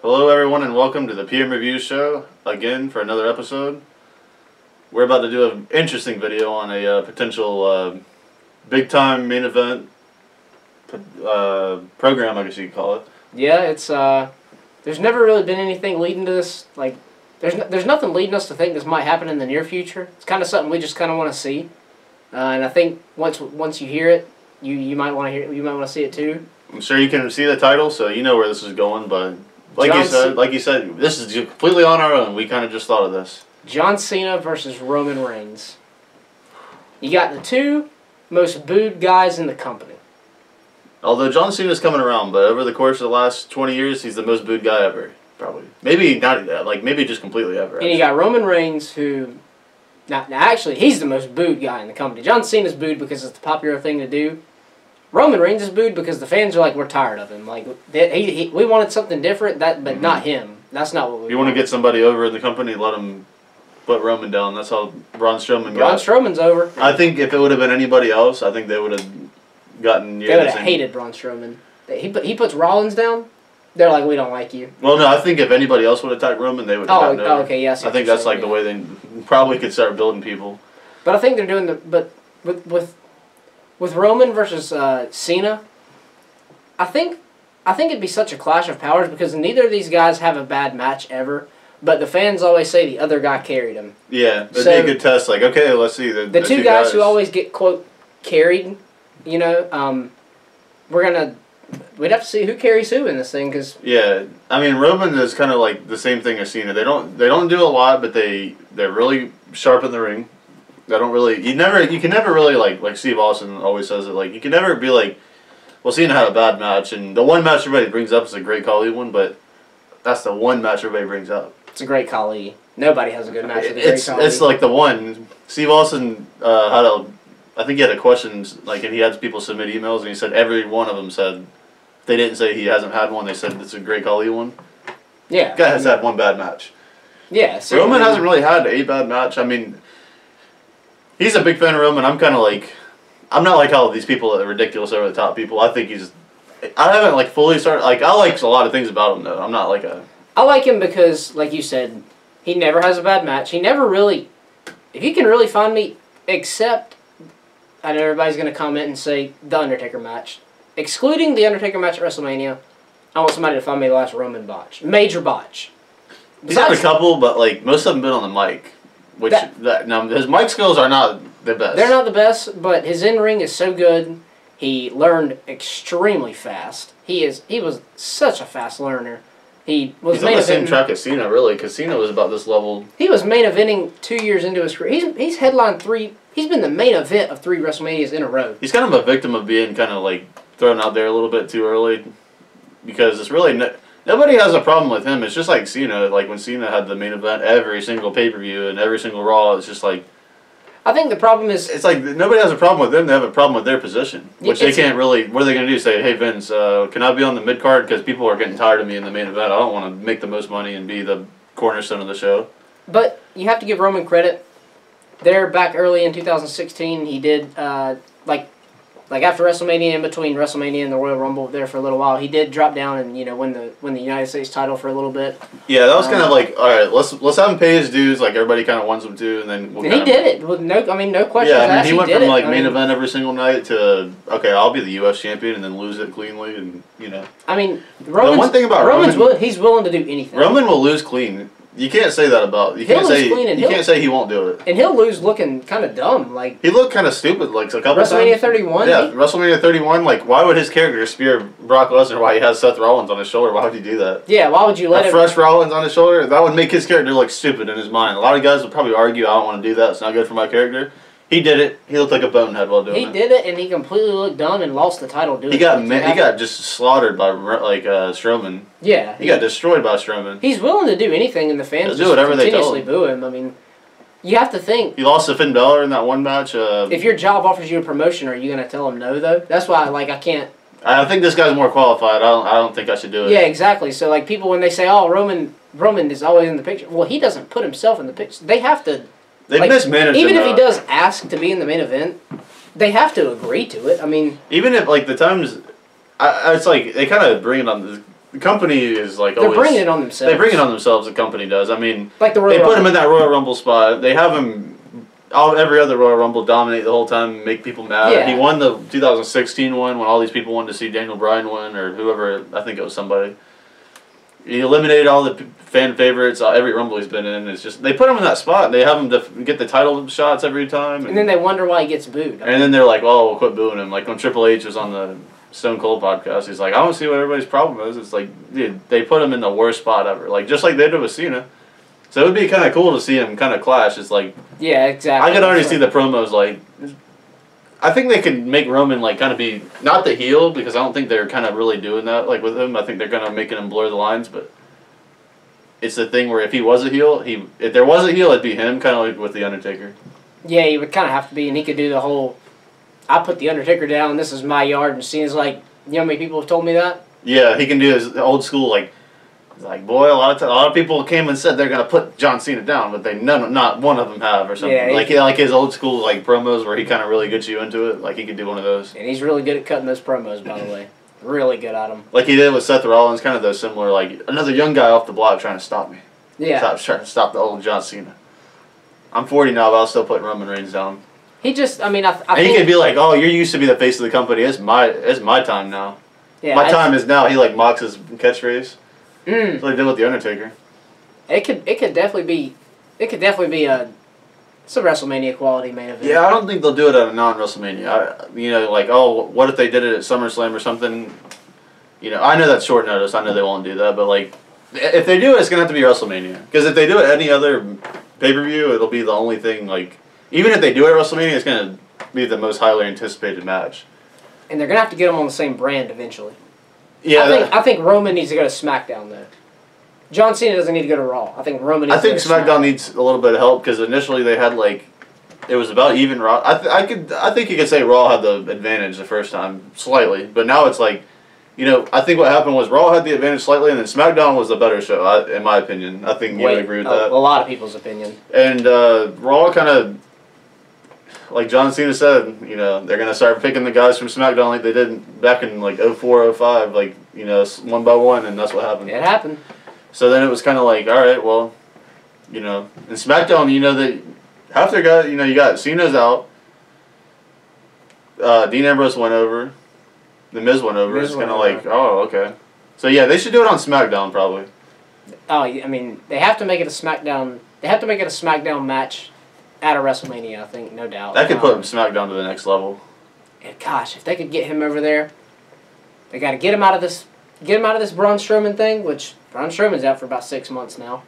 Hello everyone and welcome to the PM Review Show, again for another episode. We're about to do an interesting video on a potential big time main event program, I guess you could call it. Yeah, it's there's never really been anything leading to this, like, there's nothing leading us to think this might happen in the near future. It's kind of something we just kind of want to see. And I think once you hear it, you might want to see it too. I'm sure you can see the title, so you know where this is going, but like you said, this is completely on our own. We kind of just thought of this. John Cena versus Roman Reigns. You got the two most booed guys in the company. Although John Cena's coming around, but over the course of the last 20 years, he's the most booed guy ever. Probably. Maybe not, like, maybe just completely ever. And you got Roman Reigns, who... Now, actually, he's the most booed guy in the company. John Cena's booed because it's the popular thing to do. Roman Reigns is booed because the fans are like, we're tired of him. Like, we wanted something different, but not him. That's not what we want. You want to get somebody over in the company, let him put Roman down. That's how Braun Strowman got. Braun Strowman's over. I think if it would have been anybody else, I think they would have gotten... They would have hated Braun Strowman. He puts Rollins down, they're like, we don't like you. Well, no, I think if anybody else would attack Roman, they would have gotten over. Oh, okay, yes. I think that's like the way they probably could start building people. But I think they're doing but with Roman versus Cena, I think it'd be such a clash of powers because neither of these guys have a bad match ever, but the fans always say the other guy carried him. Yeah, that'd be a good test. Like, okay, let's see. The two guys who always get, quote, carried, you know, we'd have to see who carries who in this thing, because... Yeah, I mean, Roman is kind of like the same thing as Cena. They don't do a lot, but they're really sharp in the ring. They don't really... You can never really, like Steve Austin always says it, like, you can never be like, well, Cena had a bad match, and the one match everybody brings up is a great Khali one, but that's the one match everybody brings up. It's a great Khali. Nobody has a good match with a great Khali. It's like the one. Steve Austin I think he had a question, like, and he had people submit emails, and he said every one of them said, they didn't say he hasn't had one, they said it's a great Khali one. Yeah. Guy has had one bad match. Yeah. So Roman hasn't really had a bad match. I mean, he's a big fan of Roman. I'm kind of like, I'm not like how these people are ridiculous over the top people. I think I haven't like fully started, like, I like a lot of things about him though. I'm not like a... I like him because, like you said, he never has a bad match. He never really, if you can really find me, except, I know everybody's going to comment and say, the Undertaker match. Excluding the Undertaker match at WrestleMania, I want somebody to find me the last Roman botch. Major botch. He's had a couple, but like most of them been on the mic. Now his mic skills are not the best. They're not the best, but his in-ring is so good. He learned extremely fast. He was such a fast learner. He's on the same track as Cena, really, because Cena was about this level. He was main eventing 2 years into his career. He's headlined 3. He's been the main event of 3 WrestleManias in a row. He's kind of a victim of being kind of like thrown out there a little bit too early, because it's really nobody has a problem with him. It's just like Cena. Like when Cena had the main event every single pay-per-view and every single Raw, it's just like. I think the problem is... It's like nobody has a problem with them. They have a problem with their position, which they can't really... What are they going to do? Say, hey, Vince, can I be on the mid-card? Because people are getting tired of me in the main event. I don't want to make the most money and be the cornerstone of the show. But you have to give Roman credit. There, back early in 2016, he did, like after WrestleMania, in between WrestleMania and the Royal Rumble there for a little while, he did drop down and, you know, win the United States title for a little bit. Yeah, that was kind of like, all right, let's have him pay his dues like everybody kind of wants him to, and then we'll he did it with no questions asked. Yeah, he went from like main event every single night to, okay, I'll be the U.S. champion and then lose it cleanly, and you know. I mean, one thing about Roman, he's willing to do anything. Roman will lose clean. You can't say that about... You can't say he won't do it. And he'll lose looking kind of dumb. Like he looked kind of stupid like a couple times. WrestleMania 31? Yeah, WrestleMania 31. Like, why would his character spear Brock Lesnar while he has Seth Rollins on his shoulder? Why would he do that? Yeah, why would you let him... fresh Rollins on his shoulder? That would make his character look stupid in his mind. A lot of guys would probably argue, I don't want to do that. It's not good for my character. He did it. He looked like a bonehead while doing it. He did it, and he completely looked dumb and lost the title doing it. He got just slaughtered by Strowman. Yeah. He got destroyed by Strowman. He's willing to do anything, and the fans do whatever they tell continuously boo him. I mean, you have to think. He lost to Finn Balor in that one match. If your job offers you a promotion, are you going to tell him no, though? That's why, like, I can't... I think this guy's more qualified. I don't think I should do it. Yeah, exactly. So, like, people, when they say, oh, Roman is always in the picture, well, he doesn't put himself in the picture. They have to... They've mismanaged even him, if he does ask to be in the main event, they have to agree to it. I mean... Even if, like, the times... it's like, they kind of bring it on... the company is like They're always... bringing it on themselves. They bring it on themselves, the company does. I mean, like the Royal they put Rumble. him in that Royal Rumble spot. They have him, every other Royal Rumble, dominate the whole time, make people mad. Yeah. He won the 2016 one when all these people wanted to see Daniel Bryan win, or whoever, I think it was somebody. He eliminated all the fan favorites, every Rumble he's been in. It's just, they put him in that spot. They have him to get the title shots every time. And then they wonder why he gets booed. And then they're like, oh, we'll quit booing him. Like when Triple H was on the Stone Cold podcast, he's like, I don't see what everybody's problem is. It's like, dude, they put him in the worst spot ever. Like, just like they did with Cena. So it would be kind of cool to see him kind of clash. It's like... Yeah, exactly. I could already see the promos, like... I think they could make Roman, like, kind of be... Not the heel, because I don't think they're kind of really doing that, like, with him. I think they're kind of making him blur the lines, but... It's the thing where if he was a heel, if there was a heel, it'd be him, kind of like with The Undertaker. Yeah, he would kind of have to be, and he could do the whole... I put The Undertaker down, this is my yard, and Cena's like... You know how many people have told me that? Yeah, he can do his old school, like... boy, a lot of people came and said they're gonna put John Cena down, but not one of them have or something. Yeah, like his old school like promos where he kind of really gets you into it. Like he could do one of those. And he's really good at cutting those promos, by the way. Really good at them. Like he did with Seth Rollins, kind of those similar. Like another young guy off the block trying to stop me. Yeah. Trying to stop the old John Cena. I'm 40 now, but I'll still put Roman Reigns down. He just, I mean, I and think... he could be like, oh, you used to be the face of the company. It's my time now. Yeah, my time is now. He like mocks his catchphrase. That's what they did with The Undertaker. It could definitely be it's a WrestleMania quality main event. Yeah, I don't think they'll do it at a non-WrestleMania. Like, oh, what if they did it at SummerSlam or something? I know that's short notice. I know they won't do that, but like, if they do it, it's gonna have to be WrestleMania. Because if they do it any other pay-per-view, it'll be the only thing. Like, even if they do it at WrestleMania, it's gonna be the most highly anticipated match. And they're gonna have to get them on the same brand eventually. Yeah, I think Roman needs to go to SmackDown though. John Cena doesn't need to go to Raw. I think Roman needs to go to SmackDown needs a little bit of help because initially they had like it was about even Raw. I think you could say Raw had the advantage the first time slightly, but now it's like I think what happened was Raw had the advantage slightly, and then SmackDown was the better show in my opinion. I think you would agree with that. A lot of people's opinion. And Raw kind of. Like John Cena said, they're going to start picking the guys from SmackDown like they did back in like 04, 05, like, one by one, and that's what happened. It happened. So then it was kind of like, all right, well, in SmackDown, that half their guys, you got Cena's out, Dean Ambrose went over, The Miz went over. It's kind of like, oh, okay. So yeah, they should do it on SmackDown probably. Oh, I mean, they have to make it a SmackDown. They have to make it a SmackDown match. At a WrestleMania, I think, no doubt. That could put SmackDown to the next level. And gosh, if they could get him over there, they got to get him out of this Braun Strowman thing, which Braun Strowman's out for about 6 months now.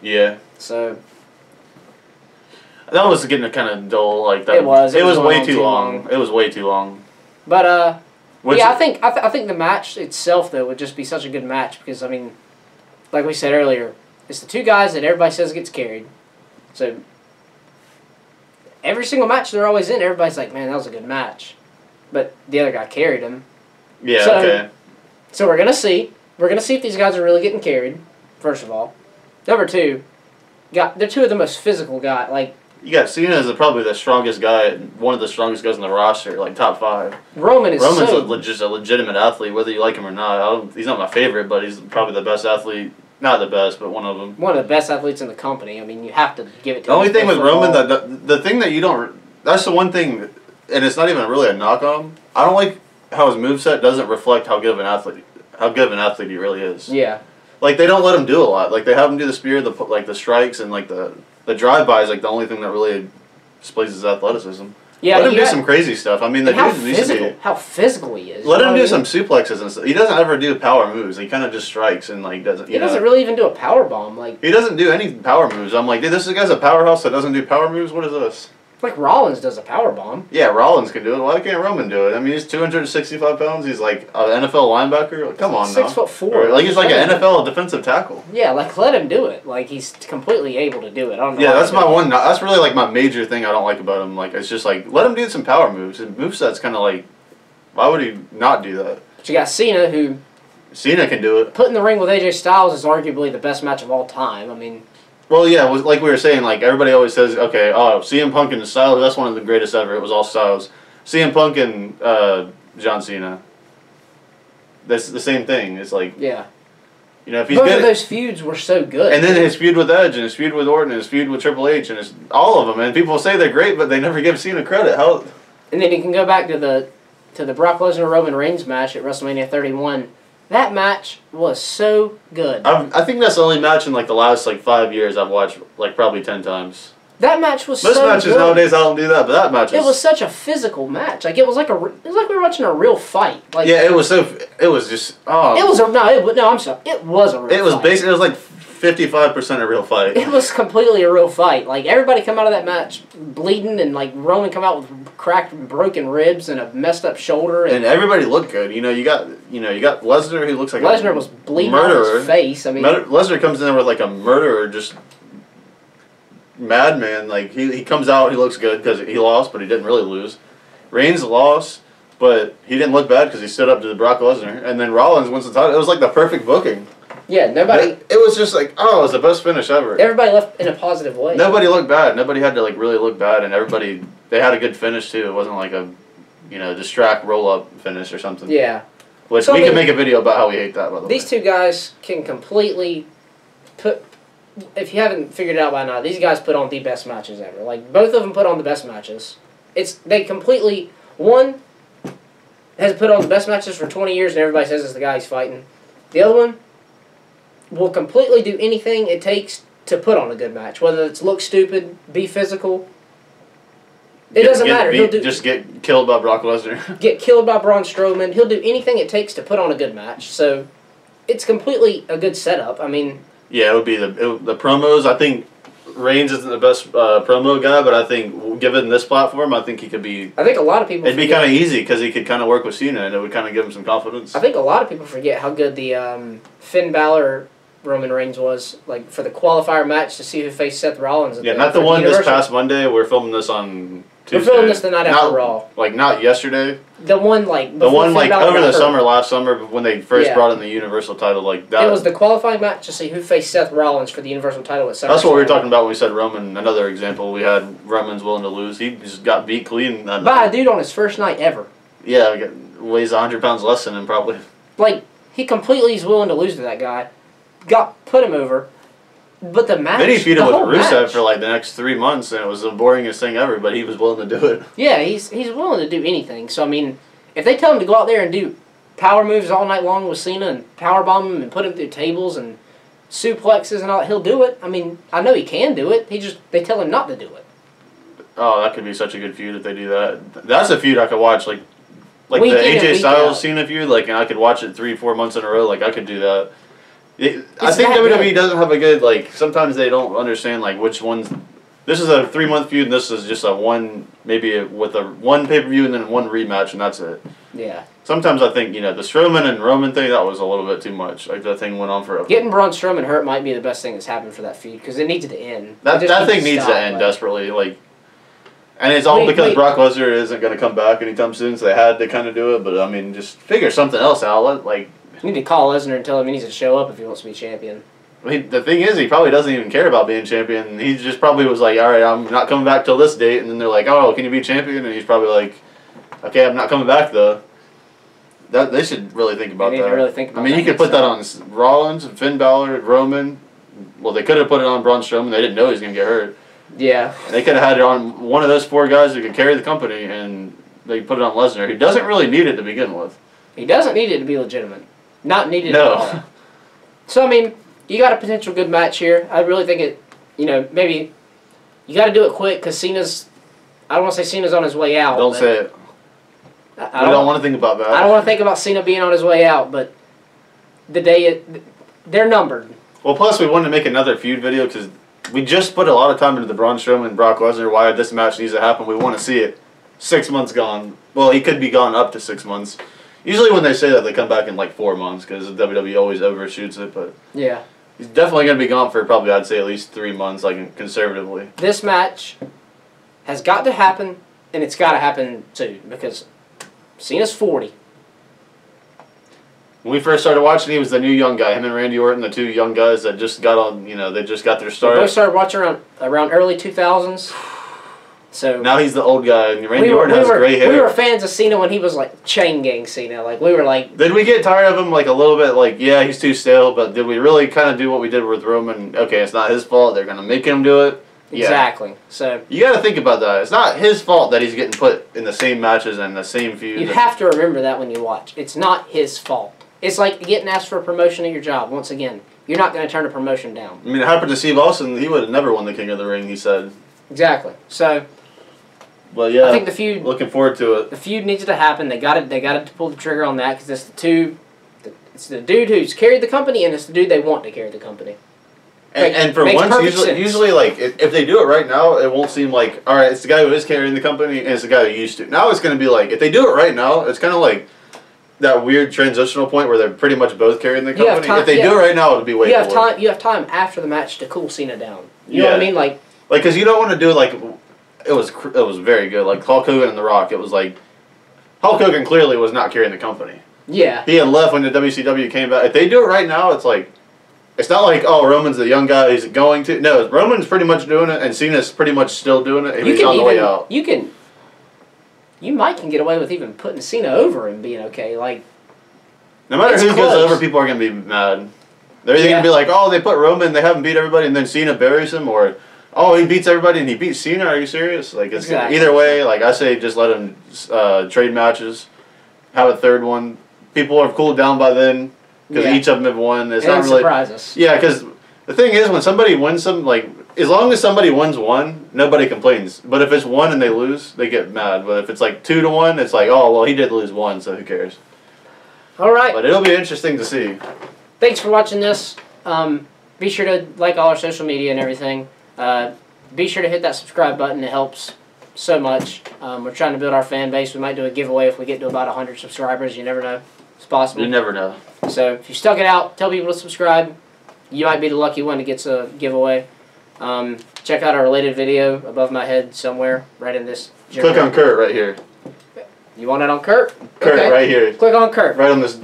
Yeah. So. That was getting kind of dull, like that. It was way too long. It was way too long. But yeah, I think the match itself though would just be such a good match because I mean, like we said earlier, it's the two guys that everybody says gets carried, so. Every single match they're always in, everybody's like, man, that was a good match. But the other guy carried him. Yeah, okay. So we're going to see. We're going to see if these guys are really getting carried, first of all. Number two, they're two of the most physical guys. Like, you got Cena as probably the strongest guy, one of the strongest guys in the roster, like top 5. Roman's just a legitimate athlete, whether you like him or not. He's not my favorite, but he's probably the best athlete. Not the best, but one of them. One of the best athletes in the company. I mean, you have to give it to him. The only thing with Roman, the thing that you don't... That's the one thing, and it's not even really a knock on him. I don't like how his moveset doesn't reflect how good of an athlete he really is. Yeah. Like, they don't let him do a lot. Like, they have him do the spear, the strikes, and, like, the drive-by is, like, the only thing that really displays his athleticism. Yeah, let him do some crazy stuff. I mean, the dude needs to be... How physical he is. Let him do some suplexes and stuff. He doesn't ever do power moves. He kind of just strikes and, like, doesn't... He doesn't really even do a power bomb. Like, he doesn't do any power moves. I'm like, dude, this guy's a powerhouse that doesn't do power moves? What is this? Like Rollins does a power bomb. Yeah, Rollins can do it. Why can't Roman do it? I mean, he's 265 pounds. He's like an NFL linebacker. Like, come on, 6'4". Like he's like an NFL defensive tackle. Yeah, like let him do it. Like he's completely able to do it. I don't know. Yeah, that's my one. That's really like my major thing I don't like about him. Like it's just like let him do some power moves. His moveset's kind of like, why would he not do that? But you got Cena who. Cena can do it. Put in the ring with AJ Styles is arguably the best match of all time. I mean. Well, yeah, like we were saying, like everybody always says, okay, oh, CM Punk and Styles, that's one of the greatest ever. It was all Styles. CM Punk and John Cena. that's the same thing. It's like, yeah. you know, if he's Both good, of those feuds were so good. and then his feud with Edge and his feud with Orton and his feud with Triple H and all of them. And people say they're great, but they never give Cena credit. How? And then you can go back to the Brock Lesnar Roman Reigns match at WrestleMania 31. That match was so good. I think that's the only match in like the last like 5 years I've watched like probably 10 times. That match was Most so matches good. nowadays I don't do that, but that match It was such a physical match. Like it was like we were watching a real fight. Like yeah, it was just It was a no. I'm sorry. It was a real. It was fight. basically it was like 55% a real fight. It was completely a real fight. Like everybody come out of that match bleeding, and like Roman come out with cracked and broken ribs and a messed up shoulder. And everybody looked good. You know, you got Lesnar who looks like Lesnar was bleeding out his face. I mean, Lesnar comes in there with like a murderer, just madman. Like he comes out, he looks good because he lost, but he didn't really lose. Reigns lost, but he didn't look bad because he stood up to Brock Lesnar. And then Rollins wins the title. It was like the perfect booking. Yeah, nobody. It was just like, oh, it was the best finish ever. Everybody left in a positive way. Nobody looked bad. Nobody had to like really look bad, and they had a good finish too. It wasn't like a, distract roll up finish or something. Yeah. Which we can make a video about how we hate that, by the way. These two guys can completely put. If you haven't figured it out by now, these guys put on the best matches ever. Like both of them put on the best matches. They completely one has put on the best matches for 20 years, and everybody says it's the guy he's fighting. The other one will completely do anything it takes to put on a good match, whether it's look stupid, be physical. It doesn't matter. He'll just get killed by Brock Lesnar. Get killed by Braun Strowman. He'll do anything it takes to put on a good match. So it's completely a good setup. I mean, yeah, it would be the promos. I think Reigns isn't the best promo guy, but I think given this platform, I think he could be. I think a lot of people. It'd be kind of easy because he could kind of work with Cena, and it would kind of give him some confidence. I think a lot of people forget how good the Finn Balor Roman Reigns was, like for the qualifier match to see who faced Seth Rollins. Yeah, not the one this past Monday. We're filming this on Tuesday. We're filming this the night after Raw. Like not yesterday. The one like over the summer, last summer when they first brought in the Universal title, like that. It was the qualifying match to see who faced Seth Rollins for the Universal title at SummerSlam. That's what we were talking about when we said Roman. Another example, we had Roman's willing to lose. He just got beat clean. By a dude on his first night ever. Yeah, weighs 100 pounds less than him probably. Like he completely is willing to lose to that guy. Put him over. But the match. Then he feuded with Rusev for like the next 3 months, and it was the boringest thing ever. But he was willing to do it. Yeah, he's willing to do anything. So I mean, if they tell him to go out there and do power moves all night long with Cena and power bomb him and put him through tables and suplexes and all that, he'll do it. I mean, I know he can do it. They tell him not to do it. Oh, that could be such a good feud if they do that. That's a feud I could watch, like the AJ Styles Cena feud. Like, and I could watch it 3-4 months in a row. Like, I could do that. I think WWE doesn't have a good, like, sometimes they don't understand, like, which ones. This is a 3-month feud, and this is just a one, maybe with a one pay-per-view and then one rematch, and that's it. Yeah. Sometimes I think, the Strowman and Roman thing, that was a little bit too much. Like, that thing went on forever. Getting Braun Strowman hurt might be the best thing that's happened for that feud, because it needs to end. That thing needs to end desperately, like. And it's all because Brock Lesnar isn't going to come back anytime soon, so they had to kind of do it. But, I mean, just figure something else out. You need to call Lesnar and tell him he needs to show up if he wants to be champion. I mean, the thing is, he probably doesn't even care about being champion. He just probably was like, all right, I'm not coming back till this date. And then they're like, oh, can you be champion? And he's probably like, okay, I'm not coming back, though. They should really think about that. They need to really think about that. I mean, you could put that on Rollins, Finn Balor, Roman. Well, they could have put it on Braun Strowman. They didn't know he was going to get hurt. Yeah. They could have had it on one of those 4 guys who could carry the company, and they put it on Lesnar, who doesn't really need it to begin with. He doesn't need it to be legitimate. Not needed at all. So, I mean, you got a potential good match here. I really think it, maybe you got to do it quick because Cena's, I don't want to say Cena's on his way out. Don't say it. I don't want to think about that. I don't want to think about Cena being on his way out, but they're numbered. Well, plus we wanted to make another feud video because we just put a lot of time into the Braun Strowman and Brock Lesnar. Why this match needs to happen. We want to see it. 6 months gone. Well, he could be gone up to 6 months. Usually when they say that, they come back in like 4 months because WWE always overshoots it. But yeah, he's definitely going to be gone for probably, I'd say, at least 3 months, like conservatively. This match has got to happen, and it's got to happen soon because Cena's 40. When we first started watching, he was the new young guy. Him and Randy Orton, the 2 young guys that just got on, they just got their start. We both started watching around early 2000s. So now he's the old guy, and Randy Orton has gray hair. We were fans of Cena when he was like chain gang Cena. Like we were like. Did we get tired of him like a little bit? Like, yeah, he's too stale. But did we really kind of do what we did with Roman? Okay, it's not his fault. They're gonna make him do it. Yeah. Exactly. So you got to think about that. It's not his fault that he's getting put in the same matches and the same feuds. You have to remember that when you watch. It's not his fault. It's like getting asked for a promotion at your job. Once again, you're not going to turn a promotion down. I mean, it happened to Steve Austin. He would have never won the King of the Ring. He said. Exactly. So. But yeah, I think the feud. Looking forward to it. The feud needs to happen. They got it. They got to pull the trigger on that because it's the two. It's the dude who's carried the company, and it's the dude they want to carry the company. And for once, usually like if they do it right now, it won't seem like, all right, it's the guy who is carrying the company and it's the guy who used to. Now it's going to be like, if they do it right now, it's kind of like that weird transitional point where they're pretty much both carrying the company. If they do it right now, it'll be way forward. You have time after the match to cool Cena down. You know what I mean? Like because you don't want to do it like it was very good. Like Hulk Hogan and The Rock, it was like Hulk Hogan clearly was not carrying the company. Yeah, he had left when the WCW came back. If they do it right now, it's like. It's not like, oh, Roman's the young guy he's going to. No, Roman's pretty much doing it, and Cena's pretty much still doing it. He's on the way out. You might can get away with even putting Cena over and being okay. Like, no matter who goes over, people are going to be mad. They're either going to be like, oh, they put Roman, they haven't beat everybody, and then Cena buries him, or, oh, he beats everybody and he beats Cena. Are you serious? Like, it's either way. Like I say, just let him trade matches, have a third one. People have cooled down by then. Because each of them have won. It's not really surprise us. Yeah, because the thing is, when somebody wins some, like as long as somebody wins one, nobody complains. But if it's one and they lose, they get mad. But if it's like 2-1, it's like, oh well, he did lose one, so who cares? All right. But it'll be interesting to see. Thanks for watching this. Be sure to like all our social media and everything. Be sure to hit that subscribe button. It helps so much. We're trying to build our fan base. We might do a giveaway if we get to about 100 subscribers. You never know. It's possible. You never know. So if you stuck it out, tell people to subscribe. You might be the lucky one that gets a giveaway. Check out our related video above my head somewhere, right in this. Click on Kurt right here. You want it on Kurt? Kurt right here. Click on Kurt. Right on this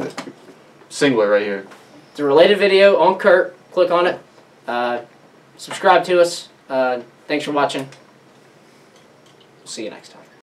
singlet right here. It's a related video on Kurt. Click on it. Subscribe to us. Thanks for watching. We'll see you next time.